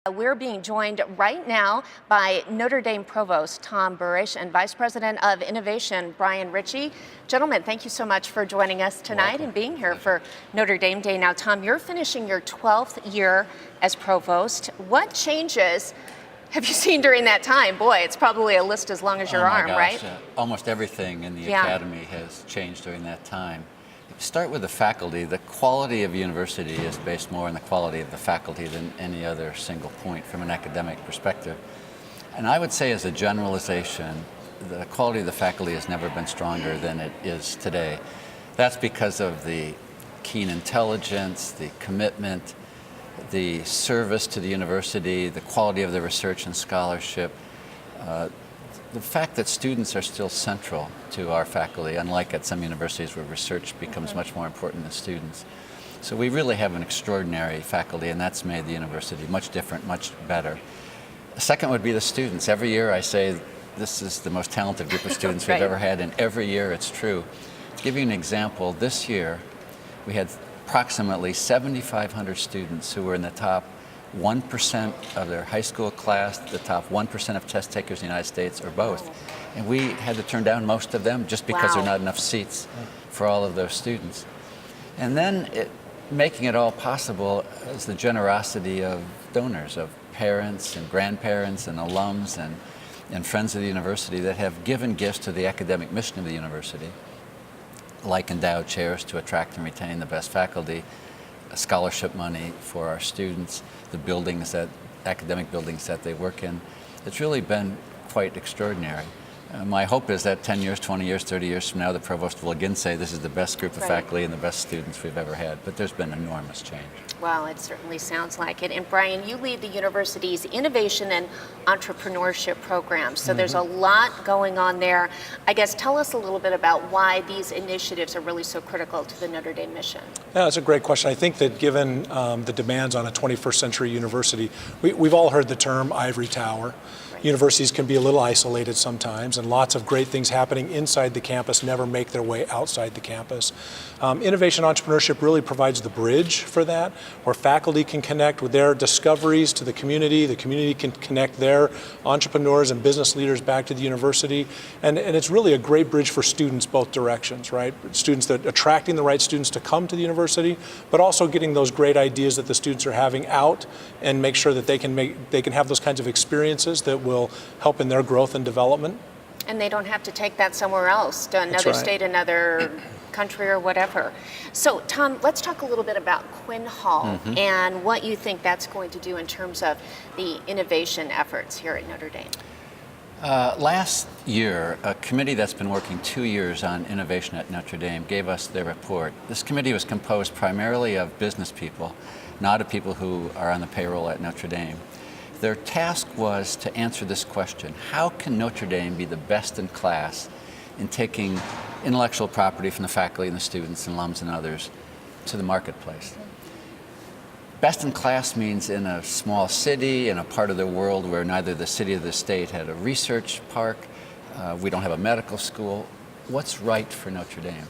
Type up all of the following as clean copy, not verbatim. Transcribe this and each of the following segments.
We're being joined right now by Notre Dame Provost Tom Burish and Vice President of Innovation Bryan Ritchie. Gentlemen, thank you so much for joining us tonight and being here for Notre Dame Day. Now, Tom, you're finishing your 12th year as Provost. What changes have you seen during that time? Boy, it's probably a list as long as your arm, right? Almost everything in the Academy has changed during that time. Start with the faculty. The quality of university is based more on the quality of the faculty than any other single point from an academic perspective. And I would say as a generalization, the quality of the faculty has never been stronger than it is today. That's because of the keen intelligence, the commitment, the service to the university, the quality of the research and scholarship, the fact that students are still central to our faculty, unlike at some universities where research becomes much more important than students. So we really have an extraordinary faculty, and that's made the university much different, much better. The second would be the students. Every year I say this is the most talented group of students we've ever had, and every year it's true. To give you an example, this year we had approximately 7,500 students who were in the top 1% of their high school class, the top 1% of test takers in the United States, or both. And we had to turn down most of them just because there are not enough seats for all of those students. And then making it all possible is the generosity of donors, of parents and grandparents and alums and friends of the university that have given gifts to the academic mission of the university, like endowed chairs to attract and retain the best faculty, scholarship money for our students, the buildings academic buildings that they work in. It's really been quite extraordinary. My hope is that 10 years, 20 years, 30 years from now, the provost will again say this is the best group of faculty and the best students we've ever had. But there's been enormous change. Well, it certainly sounds like it. And Bryan, you lead the university's innovation and entrepreneurship program. So there's a lot going on there. I guess tell us a little bit about why these initiatives are really so critical to the Notre Dame mission. Yeah, that's a great question. I think that given the demands on a 21st century university, we've all heard the term ivory tower. Universities can be a little isolated sometimes, and lots of great things happening inside the campus never make their way outside the campus. Innovation entrepreneurship really provides the bridge for that, where faculty can connect with their discoveries to the community can connect their entrepreneurs and business leaders back to the university, and it's really a great bridge for students both directions, right? Students that attracting the right students to come to the university, but also getting those great ideas that the students are having out and make sure that they can have those kinds of experiences that will help in their growth and development. And they don't have to take that somewhere else, to another state, another country, or whatever. So, Tom, let's talk a little bit about Quinn Hall and what you think that's going to do in terms of the innovation efforts here at Notre Dame. Last year, a committee that's been working 2 years on innovation at Notre Dame gave us their report. This committee was composed primarily of business people, not of people who are on the payroll at Notre Dame. Their task was to answer this question: how can Notre Dame be the best in class in taking intellectual property from the faculty and the students and alums and others to the marketplace? Best in class means in a small city, in a part of the world where neither the city or the state had a research park, we don't have a medical school. What's right for Notre Dame?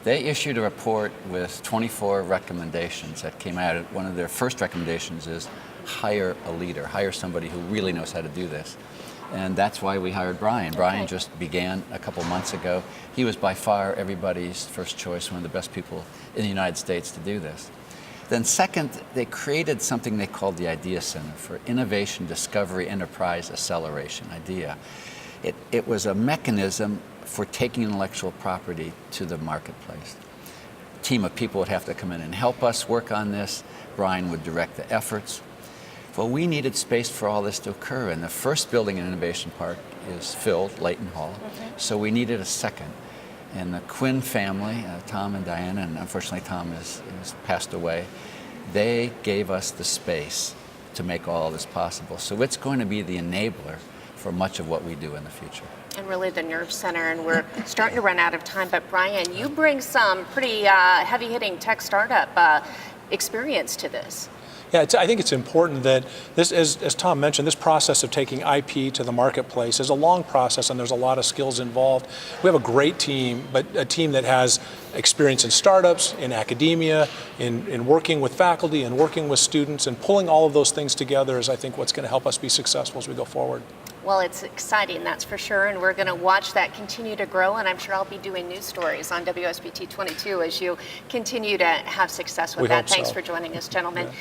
They issued a report with 24 recommendations that came out. One of their first recommendations is hire a leader, hire somebody who really knows how to do this. And that's why we hired Bryan. Bryan just began a couple months ago. He was by far everybody's first choice, one of the best people in the United States to do this. Then second, they created something they called the Idea Center for Innovation, Discovery, Enterprise, Acceleration, IDEA. It was a mechanism for taking intellectual property to the marketplace. A team of people would have to come in and help us work on this. Bryan would direct the efforts. Well, we needed space for all this to occur, and the first building in Innovation Park is filled, Layton Hall, so we needed a second. And the Quinn family, Tom and Diana, and unfortunately Tom has passed away, they gave us the space to make all of this possible. So it's going to be the enabler for much of what we do in the future. And really the nerve center, and we're starting to run out of time, but Bryan, you bring some pretty heavy-hitting tech startup experience to this. Yeah, I think it's important that this, as Tom mentioned, this process of taking IP to the marketplace is a long process, and there's a lot of skills involved. We have a great team, but a team that has experience in startups, in academia, in working with faculty and working with students, and pulling all of those things together is, I think, what's going to help us be successful as we go forward. Well, it's exciting, that's for sure, and we're going to watch that continue to grow, and I'm sure I'll be doing news stories on WSBT 22 as you continue to have success with We that. hope Thanks so. for joining us, gentlemen. Yeah.